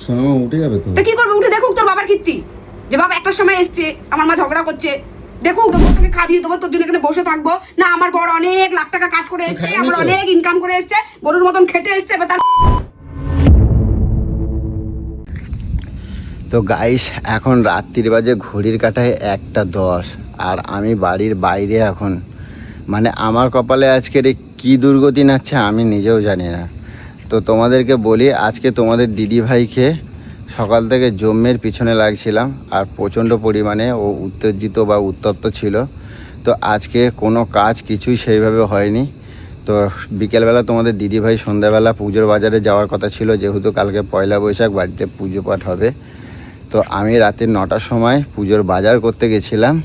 সোনামা উঠে যাবে তো। তা কি করবে? উঠে দেখুক তোর বাবার কীর্তি, যে বাবা একটার সময় এসছে, আমার মা ঝগড়া করছে, দেখুক তোকে খাবিয়ে দেবো, তোর জন্য এখানে বসে থাকবো না? আমার বড় অনেক লাখ টাকা কাজ করে এসছে, আমার অনেক ইনকাম করে এসছে, গরুর মতন খেটে এসছে, এবার তার। তো গাইস এখন রাত্রির বাজে ঘড়ির কাঁটায় 1:10 আর আমি বাড়ির বাইরে এখন। মানে আমার কপালে আজকের এই কী দুর্গতি নাচ্ছে আমি নিজেও জানি না। তো তোমাদেরকে বলি, আজকে তোমাদের দিদি ভাইকে সকাল থেকে জম্মের পিছনে লাগছিলাম আর প্রচণ্ড পরিমাণে ও উত্তেজিত বা উত্তপ্ত ছিল। তো আজকে কোনো কাজ কিছুই সেইভাবে হয়নি। তো বিকেলবেলা তোমাদের দিদিভাই সন্ধ্যাবেলা পুজোর বাজারে যাওয়ার কথা ছিল, যেহেতু কালকে পয়লা বৈশাখ, বাড়িতে পুজো পাঠ হবে। তো আমি রাতে 9টার সময় পুজোর বাজার করতে গেছিলাম।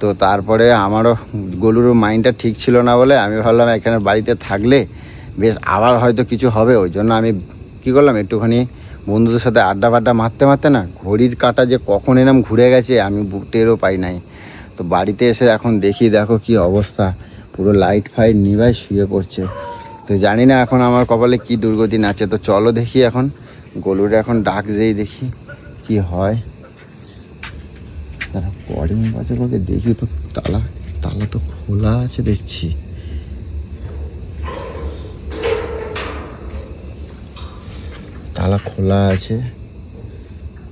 তো তারপরে আমারও গলুর মাইন্ডটা ঠিক ছিল না বলে আমি ভাবলাম এখানে বাড়িতে থাকলে বেশ আবার হয়তো কিছু হবে। ওই জন্য আমি কী করলাম, একটুখানি বন্ধুদের সাথে আড্ডা ফাড্ডা মারতে মারতে না ঘড়ির কাঁটা যে কখন এরম ঘুরে গেছে আমি টেরও পাই নাই। তো বাড়িতে এসে এখন দেখি, দেখো কি অবস্থা, পুরো লাইট ফাইট নিভাই শুয়ে পড়ছে। তো জানি না এখন আমার কপালে কি দুর্গতি নাচে। তো চলো দেখি এখন গলুরে এখন ডাক দিয়েই দেখি কি হয়। তারা কলিং বাজে বলতে দেখি তো, তালা তালা তো খোলা আছে দেখছি। তালা খোলা আছে।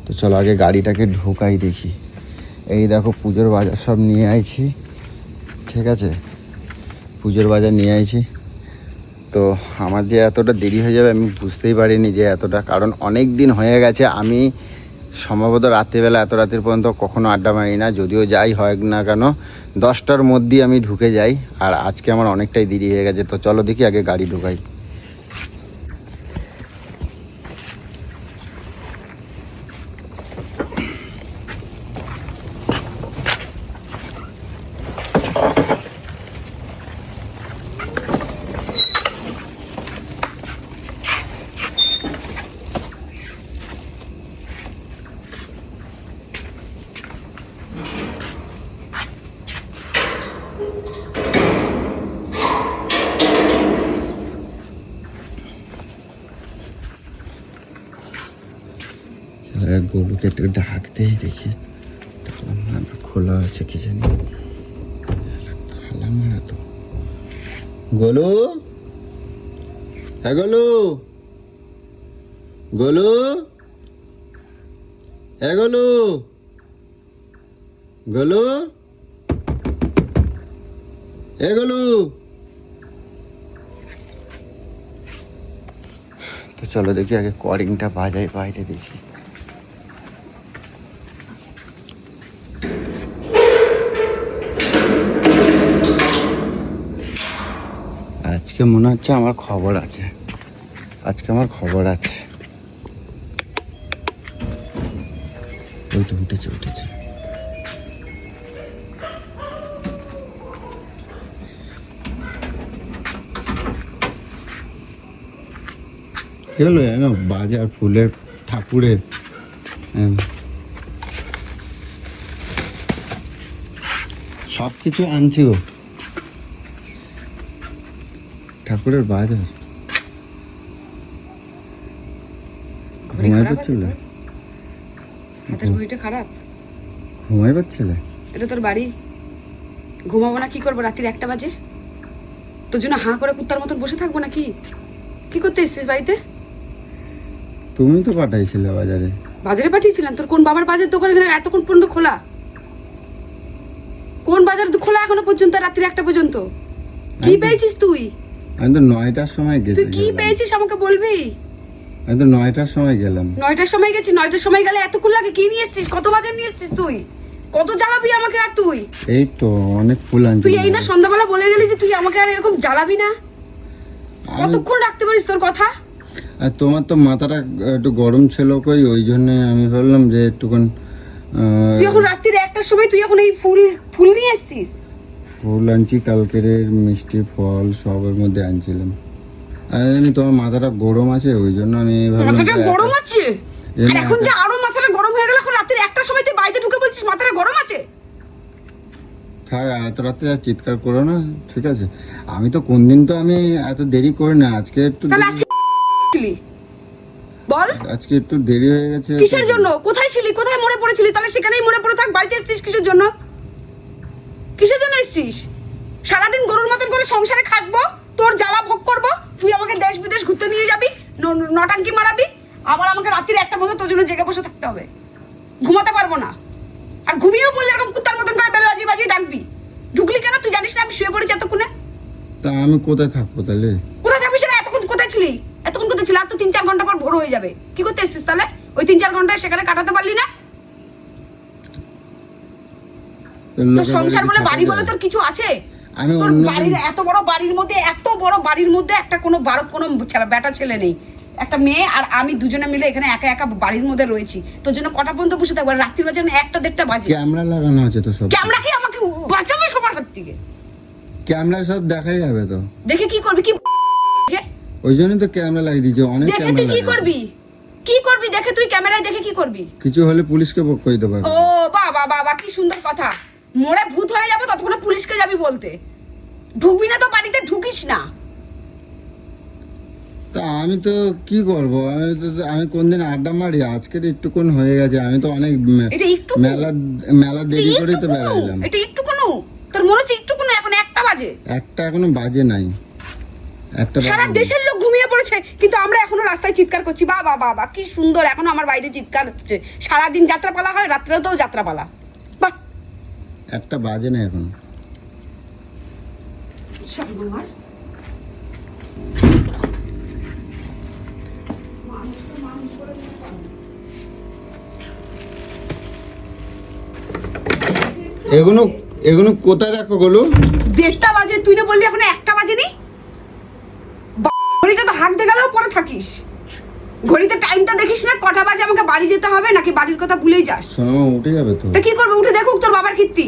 তো চলো আগে গাড়িটাকে ঢোকাই দেখি। এই দেখো পুজোর বাজার সব নিয়ে আইছি, ঠিক আছে, পুজোর বাজার নিয়ে আইছি। তো আমার যে এতটা দেরি হয়ে যাবে আমি বুঝতেই পারিনি যে এতটা, কারণ অনেক দিন হয়ে গেছে আমি সম্ভবত রাত্রিবেলা এত রাতের পর্যন্ত কখনো আড্ডা মারি না। যদিও যাই হয় না কেন 10টার মধ্যেই আমি ঢুকে যাই, আর আজকে আমার অনেকটাই দেরি হয়ে গেছে। তো চলো দেখি আগে গাড়ি ঢোকাই। গরুকে একটু ডাক দেই দেখি খোলা আছে কি জানি। তালা মারা তো। গোলু, হ্যাঁ গোলু, গোলু, হ্যাঁ গোলু, গোলু, এ গোলু। তো চলো দেখি আগে কলিংটা বাজাই বাইরে দেখি। আজকে মনে হচ্ছে আমার খবর আছে, আজকে আমার খবর আছে। ওই তো উঠেছে উঠেছে। এগুলো বাজার ফুলের ঠাকুরের সব কিছু আনছি গো, ঠাকুরের বাজার। ঘুমাই পাচ্ছিল, হাতের ঘড়িটা খারাপ। ঘুমাই পাচ্ছিলে? এটা তোর বাড়ি, ঘুমাবো না কি করবো? রাত্রির 1টা বাজে, তোর জন্য হাঁ করে কুত্তার মতন বসে থাকবো নাকি? কি করতে এসছিস বাড়িতে? তুমি তো পাঠাইছিলে বাজারে। বাজারে পাঠিয়েছিলাম? তোর কোন বাবার বাজার দোকান এখানে এতক্ষণ পর্যন্ত খোলা? কোন বাজার খোলা এখনো পর্যন্ত রাত্রি 1টা পর্যন্ত? কি পেয়েছিস তুই? আমি তো 9টার সময় গেছি। তুই কি পেয়েছিস আমাকে বলবি? আমি তো 9টার সময় গেলাম। 9টার সময় গেছি, 9টার সময় গেলে এতক্ষণ লাগে? কি নিয়ে এসছিস? কত বাজার নিয়ে এসছিস তুই? কত জ্বালাবি আমাকে আর তুই? এই তো অনেক ফুল আনছি। তুই এই না সন্ধ্যাবেলা বলে গেলি যে তুই আমাকে আর এরকম জ্বালাবি না? কতক্ষণ রাখতে পারিস তোর কথা? আর তোমার তো মাথাটা একটু গরম ছিল কই, ওই জন্য আমি ভাবলাম যে একটুখান। তুই এখন রাত্রির 1টার সময় তুই এখন এই ফুল নিয়ে এসছিস? ফুল আনছি, কালকের মিষ্টি ফল সবের মধ্যে আনছিলাম। আর জানি তোমার মাথাটা গরম আছে, ওই জন্য আমি ভাবলাম মাথাটা গরম আছে। আর এখন যে আরো মাথাটা গরম হয়ে গেল, এখন রাত্রির 1টার সময় তুই বাড়িতে ঢুকে বলছিস মাথাটা গরম আছে? থাক, এত রাতে আর চিৎকার করো না, ঠিক আছে? আমি তো কোনদিন তো আমি এত দেরি করি না, আজকে একটু। তাহলে আজকে বল আজকে একটু দেরি হয়ে গেছে। কিসের জন্য? কোথায় ছিলি? কোথায় মরে পড়েছিলি? তাহলে সেখানেই মরে পড়ে থাক। বাড়িতে এসেছিস কিসের জন্য? কিসের জন্য এসেছিস? সারাদিন গরুর মতন করে সংসারে খাটবো, তোর জ্বালা ভোগ করবো, তুই আমাকে দেশ বিদেশ ঘুরতে নিয়ে যাবি, নটাঙ্কি মারাবি, আবার আমাকে রাত্রির 1টা মতো তোর জন্য জেগে বসে থাকতে হবে, ঘুমাতে পারবো না। আর ঘুমিয়েও পড়লে এরকম কুত্তার মতন করে বেল বাজিয়ে বাজিয়ে ডাকবি। ঢুকলি কেন? তুই জানিস না আমি শুয়ে পড়েছি এতক্ষণে? তা আমি কোথায় থাকবো তাহলে? কোথায় থাকবি সেটা? এতক্ষণ কোথায় ছিলি? এতক্ষণ কোথায় ছিলি? আর তো 3-4 ঘন্টা পর ভোর হয়ে যাবে। কি করতে এসেছিস তাহলে? ওই 3-4 ঘন্টায় সেখানে কাটাতে পারলি না? তোর সংসার বলে বাড়ি বলে তোর কিছু আছে? আমি তোর অন্য বাড়ির এত বড় বাড়ির মধ্যে একটা কোনো বেটা ছেলে নেই, একটা মেয়ে আর আমি দুজনে মিলে এখানে একা একা বাড়ির মধ্যে রয়েছি। তোর জন্য কটা পর্যন্ত বসে থাকবো? রাত্রির বাজে 1টা-1:30টা বাজে। ক্যামেরা লাগানো আছে তো সব। ক্যামেরা কি আমাকে বাঁচাবে সবার হাত থেকে? ক্যামেরা সব দেখাই যাবে তো। দেখে কি করবি? কি ওই জন্য তো ক্যামেরা লাগিয়ে দিয়েছে, অনেক দেখে ক্যামেরা তুই কি লাগানো। করবি? কি করবি দেখে? তুই ক্যামেরায় দেখে কি করবি? কিছু হলে পুলিশকে বক করে দিতে পারবে। ও বাবা বাবা, কি সুন্দর কথা। মোড়ে ভূত হয়ে যাবো ততক্ষণ পুলিশকে যাবি বলতে। ঢুকবি না তো বাড়িতে, ঢুকিস না। তা আমি তো কি করব? আমি কোনদিন আড্ডা মারি, আজকের একটুক্ষণ হয়ে গেছে। আমি তো অনেক এটা একটু মেলা দেরি করে তো বেড়াইলাম। এটা একটু কোনো তোর মনে হচ্ছে একটু কোনো? এখন 1টা বাজে। একটা এখনো বাজে নাই। সারা দেশের লোক ঘুমিয়ে পড়েছে কিন্তু আমরা এখনো রাস্তায় চিৎকার করছি। বাবা বাবা কি সুন্দর, এখনো আমার বাইরে চিৎকার হচ্ছে। সারাদিন যাত্রাপালা হয়, রাত্রেও যাত্রাপালা। বাহ, একটা বাজে না এখন। এগুলো এগুলো কোথায় রাখো বলো? 1:30টা বাজে, তুই না বললি এখন 1টা বাজেনি? ঘড়িটা তো হাঁকতে গেলেও পরে থাকিস। ঘড়িতে টাইমটা দেখিস না? কটা বাজে আমাকে বাড়ি যেতে হবে, নাকি বাড়ির কথা ভুলেই যাস? সোনামা উঠে যাবে তো। তা কি করবে? উঠে দেখুক তোর বাবার কীর্তি,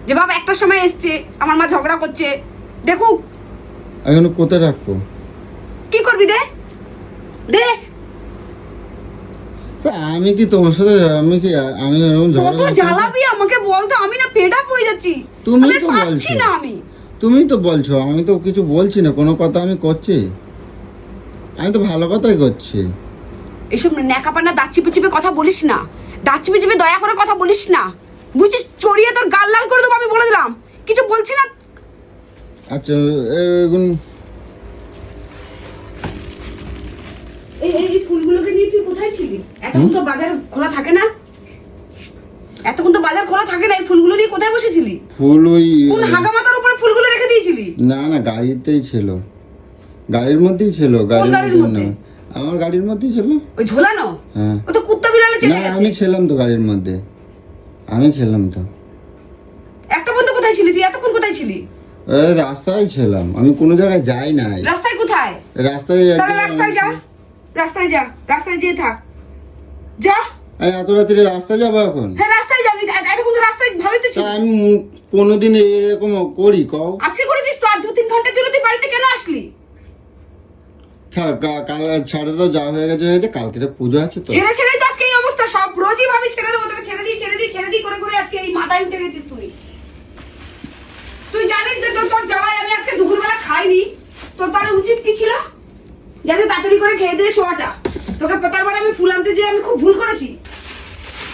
যে বাবা 1টার সময় এসছে, আমার মা ঝগড়া করছে, দেখুক। এগুলো কোথায় রাখবো? কি করবি? দে দে। তা আমি কি তোমার সাথে আমি এরকম ঝগড়া কত করছি? জ্বালাবি আমাকে বলতো? আমি না ফেড আপ হয়ে যাচ্ছি। তুমি আমি আর তো পারছি বলছো। না আমি। তুমি তো বলছো, আমি তো কিছু বলছি না। কোনো কথা আমি করছি? আমি তো ভালো কথাই করছি। এসব ন্যাকাপান্না দাঁত চিপে চিপে কথা বলিস না। দাঁত চিপে চিপে দয়া করে কথা বলিস না, বুঝছিস? চড়িয়ে তোর গাল লাল করে দেবো, আমি বলে দিলাম। কিছু বলছি না। আচ্ছা এগুলো এই ফুলগুলোকে নিয়ে তুই কোথায় ছিলি? এতক্ষণ তো বাজার খোলা থাকে না? এতক্ষণ তো বাজার খোলা থাকে না। এই ফুলগুলো নিয়ে কোথায় বসেছিলি? ফুল ওই কোন হাগা মাথার উপরে ফুলগুলো রেখে দিয়েছিলি? না না, গাড়িতেই ছিল। গাড়ির মধ্যেই ছিল। গাড়ির গাড়ির মধ্যে? মধ্যে আমার গাড়ির মধ্যেই ছিল। ওই ঝোলানো? হ্যাঁ। ও তো কুত্তা বিড়ালে না, চেপে গেছে। আমি ছিলাম তো গাড়ির মধ্যে। আমি ছিলাম তো। একটা বন্ধু কোথায় ছিলি তুই? এতক্ষণ কোথায় ছিলি? ওই রাস্তায় ছিলাম, আমি কোনো জায়গায় যাই নাই। রাস্তায় কোথায়? রাস্তায় তাহলে রাস্তায় যা, রাস্তায় যা, রাস্তায় যেয়ে থাক। যা। আমি এত রাত্রে রাস্তায় যাবো এখন? হ্যাঁ রাস্তায় যাবি। এতক্ষণ তো রাস্তায় ভালোই তো তা ছিল। আমি কোনোদিন এরকম করি কও? আজকে করেছিস তো? আর 2-3 ঘন্টার জন্য তুই বাড়িতে কেন আসলি? কাল ছাড়ে তো যা হয়ে গেছে। কালকে তো পুজো আছে তো। ছেড়ে ছেড়েই তো আজকে এই অবস্থা। সব রোজই ভাবি ছেড়ে দেবো তোকে, ছেড়ে দিই করে করে আজকে এই মাথায় উঠে গেছিস তুই। তুই জানিস যে তোর জ্বালায় আমি আজকে দুপুরবেলা খাইনি। তোর তাহলে উচিত কি ছিল? যাতে তাড়াতাড়ি করে খেয়ে দিয়ে শোয়াটা। তোকে তারপরে আমি ফুল আনতে যেয়ে আমি খুব ভুল করেছি।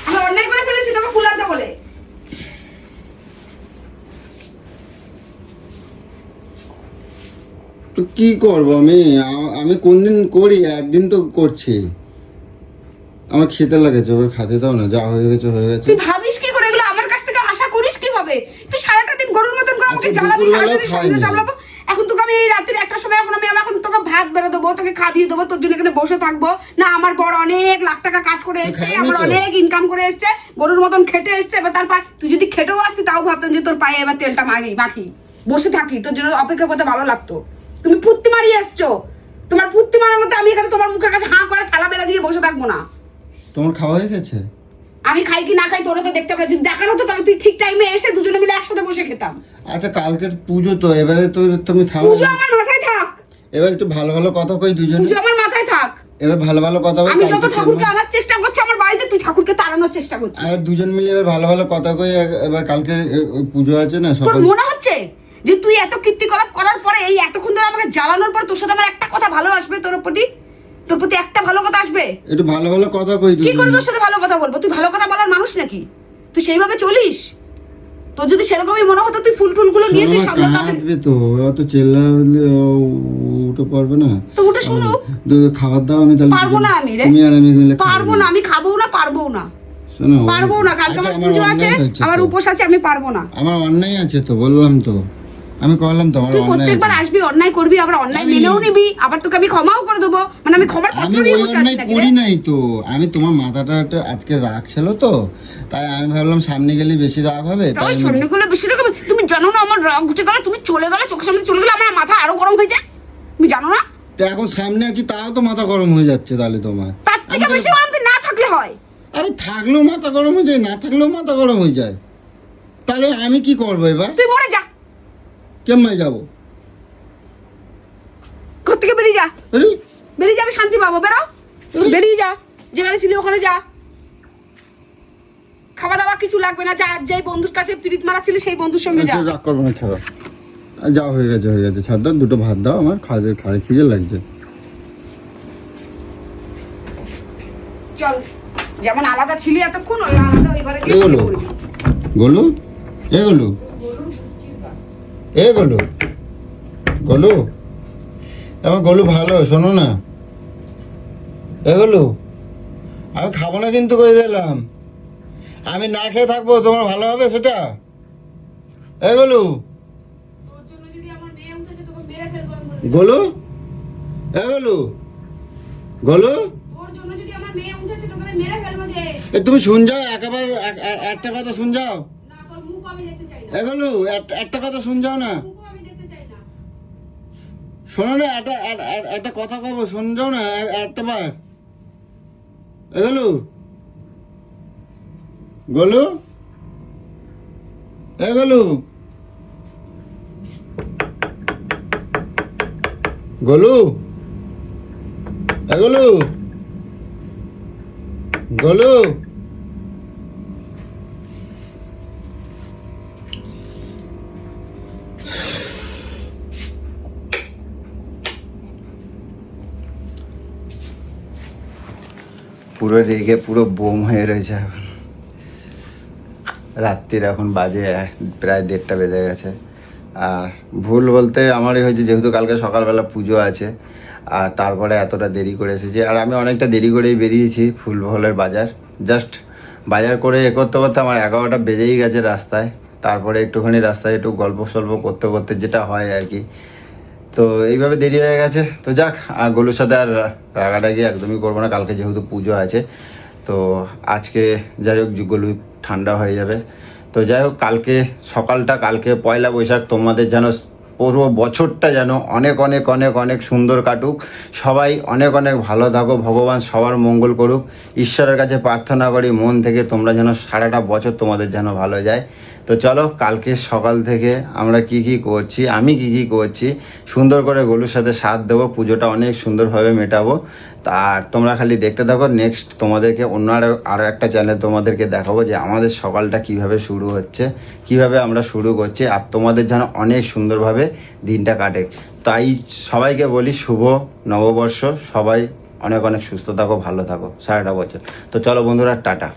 আমি অন্যায় করে ফেলেছি তোকে ফুল আনতে বলে। তো কি করবো আমি? আমি কোনদিন করি? একদিন তো করছি। আমার খেতে লাগেছে, ওর খেতে দাও না। যা হয়ে গেছে হয়ে গেছে। তুই ভাবিস কি করে এগুলো? আমার কাছ থেকে আশা করিস কিভাবে? তুই সারাটা দিন গরুর মতন করে আমাকে আচ্ছা, জ্বালাবি, সারাটা দুপুরবেলাও দিন খাইনি। সংসার সামলাবো। এখন তোকে আমি এই রাত্রে 1টার সময় এখন তোকে ভাত বেড়ে দেবো, তোকে খাবিয়ে দেবো, তোর জন্য এখানে বসে থাকবো না? আমার বড় অনেক লাখ টাকা কাজ করে এসছে, খাইনি আমার তো। অনেক ইনকাম করে এসছে, গরুর মতন খেটে এসছে। এবার তার তুই যদি খেটেও আসতি তাও ভাবতাম যে তোর পায়ে এবার তেলটা মাখি বসে থাকি, তোর জন্য অপেক্ষা করতে ভালো লাগতো। তুমি ফুর্তি মারিয়ে এসছো। তোমার ফুর্তি মারার মধ্যে আমি এখানে তোমার মুখের কাছে হাঁ করে থালা বেলা দিয়ে বসে থাকবো না। তোমার খাওয়া হয়ে গেছে? আমি খাই কি না খাই তোরা তো দেখতে পাবি। যদি দেখার হতো তাহলে তুই ঠিক টাইমে এসে দুজনে মিলে একসাথে বসে খেতাম। আচ্ছা কালকের পুজো তো, এবারে তো তুমি থামো। পুজো আমার মাথায় থাক। এবার একটু ভালো ভালো কথা কই দুজনে। পুজো আমার মাথায় থাক। এবার ভালো ভালো কথা কই। আমি যত ঠাকুরকে আনার চেষ্টা করছি আমার বাড়িতে, তুই ঠাকুরকে তাড়ানোর চেষ্টা করছিস। আর দুজন মিলে এবার ভালো ভালো কথা কই। এবার কালকে ওই পুজো আছে না তোর সকাল। মনে হচ্ছে যে তুই এত কীর্তিকলাপ করার পরে, এই এতক্ষণ ধরে আমাকে জ্বালানোর পর তোর সাথে আমার একটা কথা ভালো আসবে তোর প্রতি? তোর প্রতি একটা ভালো কথা আসবে? একটু ভালো ভালো কথা কই তুই। কি করে তোর সাথে ভালো কথা বলবো? তুই ভালো কথা বলার মানুষ নাকি? তুই সেইভাবে চলিস? তোর যদি সেরকমই মনে হতো তুই ফুল টুলগুলো নিয়ে তুই সামলাতে। কাঁদবে তো, অত চেল্লালে উঠে পারবে না তো উঠে শুনুক। খাবার দাও, আমি তাহলে পারবো না আমি রে, তুমি আর আমি মিলে পারবো না, আমি খাবো না, পারবো না, শোনো পারবো না। কালকে আচ্ছা, আমার পুজো আছে, আমার উপোস আছে, আমি পারবো না। আমার অন্যায় আছে তো, বললাম তো, আমি করলাম তো, আমার তুই অন্যায় প্রত্যেকবার আছে। আসবি, অন্যায় করবি, আবার অন্যায় মেনেও নিবি, আবার তোকে আমি ক্ষমাও করে দেবো। মানে আমি ক্ষমার আমি পাত্র নিয়ে ওই বসে আছি অন্যায় নাকি করি রে? নাই তো, আমি তোমার মাথাটা একটু আজকে রাগ ছিল তো, তাই আমি ভাবলাম সামনে গেলে বেশি রাগ হবে, তাই তাই সামনে গুলো বেশি রকম। তুমি জানো না আমার রাগ উঠে গেলে, তুমি চলে গেলে, চোখের সামনে চলে গেলে আমার মাথা আরো গরম হয়ে যায়, তুমি জানো না? তো এখন সামনে কি, তাও তো মাথা গরম হয়ে যাচ্ছে তাহলে তোমার। তার থেকে বেশি গরম তুই না থাকলে হয়। আমি থাকলেও মাথা গরম হয়ে যায়, না থাকলেও মাথা গরম হয়ে যায়, তাহলে আমি কি করবো এবার? তুই মরে যা, কেমন যাবো? ঘর থেকে বেরিয়ে যা, আরে, বেরিয়ে যাবে, শান্তি পাবো। বেরাও, বেরিয়ে যা, যেখানে ছিলি ওখানে যা। খাওয়া দাওয়া কিছু লাগবে না, যা যেই বন্ধুর কাছে পিরিত মারাচ্ছিলি সেই বন্ধুর সঙ্গে যা। রাগ করবো না, ছাড়ো। যা হয়ে গেছে হয়ে গেছে, ছাড় দাও, দুটো ভাত দাও, আমার খাড়ে খিদে লাগছে। চল, যেমন আলাদা ছিলি এতক্ষণ, ওই আলাদা এবারে গিয়ে এগুলো শুয়ে পড়বি। গোলু, এগুলো এগুলো গোলু, আমার গোলু ভালো, শোনো না, এগুলো আমি খাবো না কিন্তু, কই দিলাম, আমি না খেয়ে থাকবো, তোমার ভালো হবে সেটা? এগুলো তোর জন্য যদি আমার মেয়ে উঠেছে তোকে মেরে ফেলবো আমি বলে দিলাম। গোলু, এগুলো গোলু, তোর জন্য যদি আমার মেয়ে উঠেছে তোকে আমি মেরে ফেলবো যে। তুমি শুন যাও, একেবারে একটা কথা শুন যাও, না, তোর মুখ আমি দেখতে চাই না, এগুলো একটা কথা শুন যাও না, মুখও আমি দেখতে চাই না। শোনো না, একটা কথা কব, শুন যাও না একটা বার। এগুলো গোলু, এগুলো গোলু, এগুলো গোলু, পুরো রেগে পুরো বোম হয়ে রয়েছে এখন। রাত্রির এখন বাজে প্রায় 1:30 বেজে গেছে। আর ভুল বলতে আমারই হয়েছে, যেহেতু কালকে সকালবেলা পুজো আছে আর তারপরে এতটা দেরি করে এসেছি। আর আমি অনেকটা দেরি করেই বেরিয়েছি ফুলবহলের বাজার। জাস্ট বাজার করে করতে করতে আমার 11টা বেজেই গেছে রাস্তায়। তারপরে একটুখানি রাস্তায় একটু গল্প সল্প করতে করতে যেটা হয় আর কি, তো এইভাবে দেরি হয়ে গেছে। তো যাক, গোলুর সাথে আর রাগাটাগি একদমই করবো না, কালকে যেহেতু পুজো আছে। তো আজকে যাই হোক গোলু ঠান্ডা হয়ে যাবে। তো যাই হোক, কালকে সকালটা, কালকে পয়লা বৈশাখ, তোমাদের যেন পুরো বছরটা যেন অনেক অনেক অনেক অনেক সুন্দর কাটুক। সবাই অনেক অনেক ভালো থাকো, ভগবান সবার মঙ্গল করুক। ঈশ্বরের কাছে প্রার্থনা করি মন থেকে, তোমরা যেন সারাটা বছর তোমাদের যেন ভালো যায়। তো চলো, কালকে সকাল থেকে আমরা কি কি করছি, আমি কি কি করছি, সুন্দর করে গোলুর সাথে সাথ দেবো, পুজোটা অনেক সুন্দরভাবে মেটাবো। আর তোমরা খালি দেখতে থাকো। নেক্সট তোমাদেরকে অন্য আরও একটা চ্যানেল তোমাদেরকে দেখাবো যে আমাদের সকালটা কিভাবে শুরু হচ্ছে, কিভাবে আমরা শুরু করছি, আর তোমাদের যেন অনেক সুন্দরভাবে দিনটা কাটে। তাই সবাইকে বলি শুভ নববর্ষ, সবাই অনেক অনেক সুস্থ থাকো, ভালো থাকো সারাটা বছর। তো চলো বন্ধুরা, টাটা।